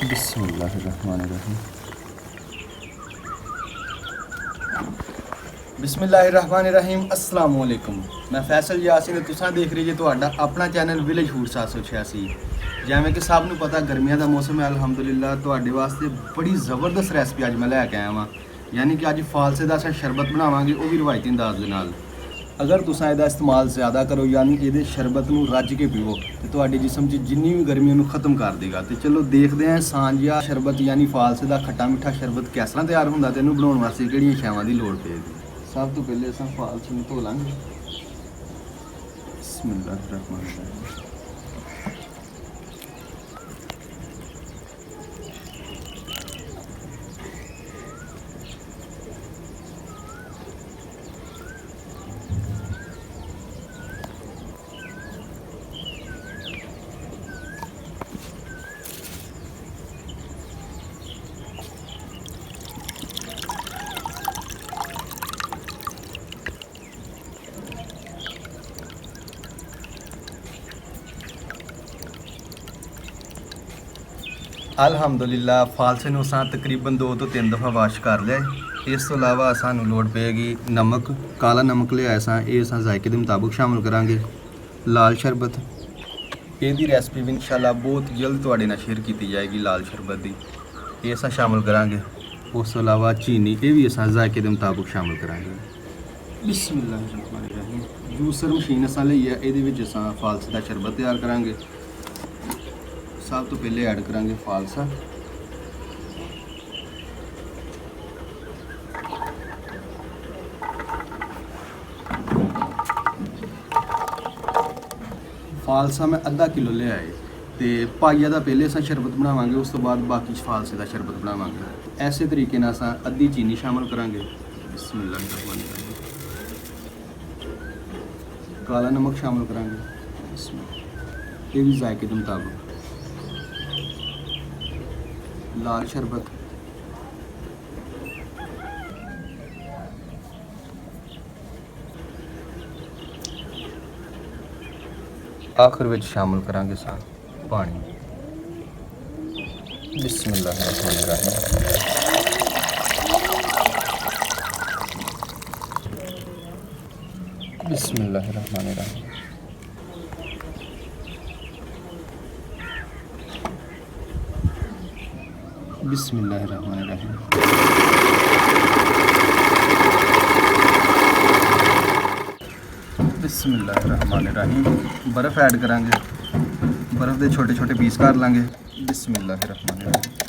बिस्मिल्लाहिर्रहमानिर्रहीम। बिस्मिल्लाहिर्रहमानिर्रहीम। अस्सलाम वालेकुम। मैं फैसल यासीन, तुसां देख रही जे तुहाडा अपना चैनल विलेज फूड 786। जिवें कि सब नूं पता गर्मियां दा मौसम है, अलहमदुलिल्लाह तुहाडे वास्ते बड़ी ज़बरदस्त रैसिपी अज मैं लैके आया वां। यानी कि अज फालसे दा असां शरबत बनावांगे, वो भी रिवायती अंदाज दे नाल। अगर तुसां इहदा इस्तेमाल ज़्यादा करो, यानी इहदे शरबत नूं रज के पीवो, तो तुहाडे जिस्म 'च जिन्नी भी गर्मी नूं खत्म कर देगा। तो चलो देखते हैं सांझा शरबत यानी फालसे दा खट्टा मिठा शरबत किस तरह तैयार होंदा ते इहनूं बनाउण वास्ते किहड़ियां शैवां दी लोड़ पेगी। सब तो पहले असां फालसे नूं धो लांगे। बिस्मिल्लाहिर्रहमानिर्रहीम। अलहमदुलिल्लाह फालसे नूं असां तकरीबन 2 ਤੋਂ 3 दफ़ा वाश कर लिया। इस तो इलावा सानूं लोड़ पेगी नमक, काला नमक लिया असां, ये असां जायके के मुताबिक शामिल करांगे। लाल शरबत, ਇਹਦੀ ਰੈਸਪੀ ਵੀ ਇਨਸ਼ਾਅੱਲਾ ਬਹੁਤ ਜਲਦ ਤੁਹਾਡੇ ਨਾਲ ਸ਼ੇਅਰ ਕੀਤੀ ਜਾਏਗੀ। ਲਾਲ ਸ਼ਰਬਤ ਦੀ ਇਹ ਅਸਾਂ ਸ਼ਾਮਿਲ ਕਰਾਂਗੇ। ਉਸ ਤੋਂ ਇਲਾਵਾ ਚੀਨੀ, ਇਹ ਵੀ ਅਸਾਂ ਜ਼ਾਇਕੇ ਦੇ ਮੁਤਾਬਕ ਸ਼ਾਮਿਲ ਕਰਾਂਗੇ। ਬਿਸਮਿल्लाहिर्रहमानिर्रहीम। ਜੂਸਰ ਮਸ਼ੀਨ ਅਸਾਂ ਲਈ ਹੈ, ਇਹਦੇ ਵਿੱਚ ਅਸਾਂ ਫਾਲਸੇ ਦਾ ਸ਼ਰਬਤ ਤਿਆਰ ਕਰਾਂਗੇ। ਸਭ ਤੋਂ ਪਹਿਲੇ ਐਡ ਕਰਾਂਗੇ ਫਾਲਸਾ। फालसा मैं आधा किलो ले आए, तो पाइया का पहले अस शरबत बनावांगे, उस तो बाद बाकी फालसे का शरबत बनावांगे। ऐसे तरीके नाल अस अद्धी चीनी शामिल करांगे। बिस्मिल्लाहिर्रहमानिर्रहीम। काला नमक शामिल करांगे, ये भी जायके के मुताबिक। लाल शरबत, आखिर में शामिल करांगे सा पानी। बिस्मिल्लाहिर्रहमानिर्रहीम। बिस्मिल्लाहिर्रहमानिर्रहीम। बिस्मिल्लाहिर्रहमानिर्रहीम। बिस्मिल्लाहिर्रहमानिर्रहीम। बर्फ़ ऐड करांगे, बर्फ़ के छोटे छोटे पीस कर लांगे। बिस्मिल्लाहिर्रहमानिर्रहीम।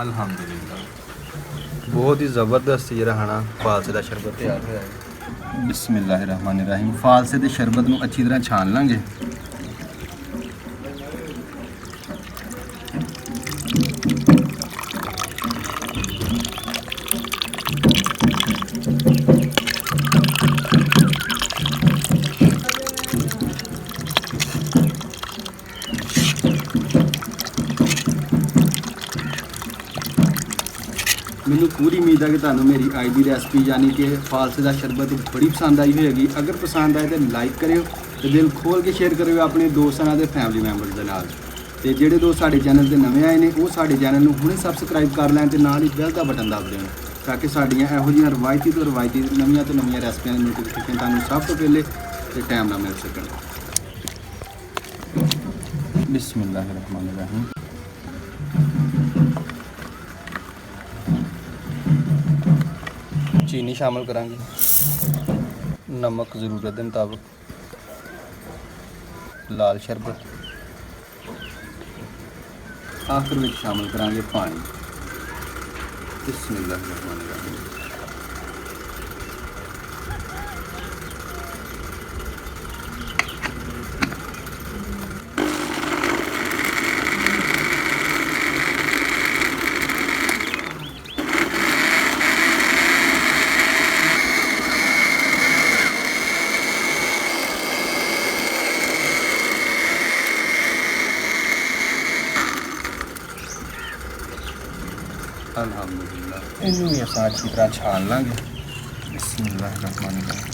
अल्हम्दुलिल्लाह बहुत ही ज़बरदस्त जरा है फालसे का शरबत तैयार होया है। बिस्मिल्लाहिर्रहमानिर्रहीम। फालसे के शरबत को अच्छी तरह छान लांगे। मैनू पूरी उम्मीद है कि तुहानू मेरी अज की रैसपी यानी कि फालसे का शरबत बड़ी पसंद आई होगी। अगर पसंद आए तो लाइक करियो, तो दिल खोल के शेयर करियो अपने दोस्तों के फैमिली मैंबर्स के नाल। ते जेहड़े दोस्त साडे चैनल ते नवे आए ने वो साडे चैनल नूं हुणे सबसक्राइब कर लैन ते नाल ही बैल का बटन दब देण, ताकि साडियां इहो जिहियां रवायती तो नवीं रैसपियां दी नोटिफिकेशन तुहानू सब तो पहले ते टाइम नाल मिल सकण। बिस्मिल्लाहिर्रहमानिर्रहीम। चीनी शामिल करांगे, नमक ज़रूरत के मुताबिक, लाल शरबत, आखिर में शामिल करांगे पानी। बिस्मिल्लाहिर्रहमानिर्रहीम। अल्हम्दुलिल्लाह इनू भी असां अच्छी तरह छान लांगे। बिस्मिल्लाहिर्रहमानिर्रहीम।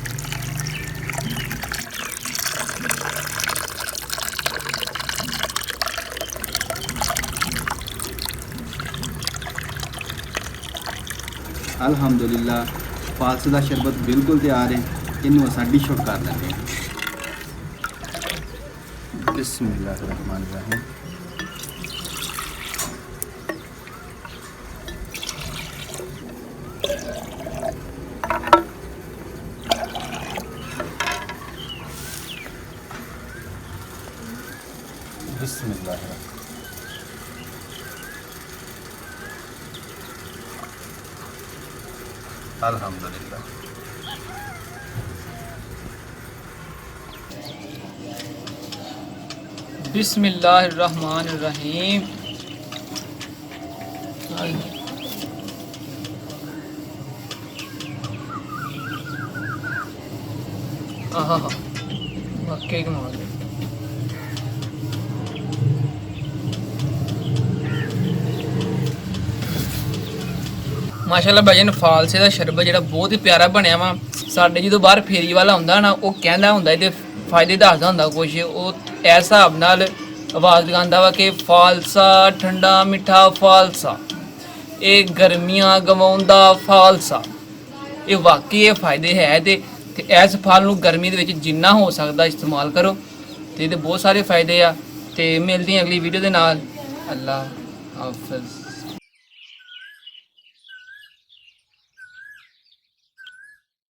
अल्हम्दुलिल्लाह फालसे दा शरबत बिल्कुल तैयार है। इनू असां डिश आउट कर लेंगे। बिस्मिल्लाहिर्रहमानिर्रहीम। बिस्मिल्लाहिर्रहमानिर्रहीम। अल्हम्दुलिल्लाह। बिस्मिल्लाहिर्रहमानिर्रहीम। आहा वाकई कमाल है। माशाअल्लाह भाईजान फालसे ਦਾ ਸ਼ਰਬਤ ਜਿਹੜਾ ਬਹੁਤ ਹੀ ਪਿਆਰਾ ਬਣਿਆ ਵਾ। ਸਾਡੇ ਜਦੋਂ ਬਾਹਰ ਫੇਰੀ ਵਾਲਾ ਹੁੰਦਾ ਨਾ ਉਹ ਕਹਿੰਦਾ ਹੁੰਦਾ ਇਹਦੇ ਫਾਇਦੇ ਦੱਸਦਾ ਹੁੰਦਾ ਕੁਝ ਉਹ ਇਸ ਹਿਸਾਬ ਨਾਲ ਆਵਾਜ਼ ਲਗਾਉਂਦਾ ਵਾ ਕਿ ਫਾਲਸਾ ਠੰਡਾ ਮਿੱਠਾ ਫਾਲਸਾ ਇਹ ਗਰਮੀਆਂ ਗਵਾਉਂਦਾ ਫਾਲਸਾ। ਇਹ ਵਾਕਈ ਇਹ ਫਾਇਦੇ ਹੈ ਤੇ ਇਸ ਫਲ ਨੂੰ ਗਰਮੀ ਦੇ ਵਿੱਚ ਜਿੰਨਾ ਹੋ ਸਕਦਾ ਇਸਤੇਮਾਲ ਕਰੋ ਤੇ ਇਹਦੇ ਬਹੁਤ ਸਾਰੇ ਫਾਇਦੇ ਆ। ਤੇ ਮਿਲਦੇ ਹਾਂ ਅਗਲੀ ਵੀਡੀਓ ਦੇ ਨਾਲ। ਅੱਲਾ ਹਾਫਿਜ਼।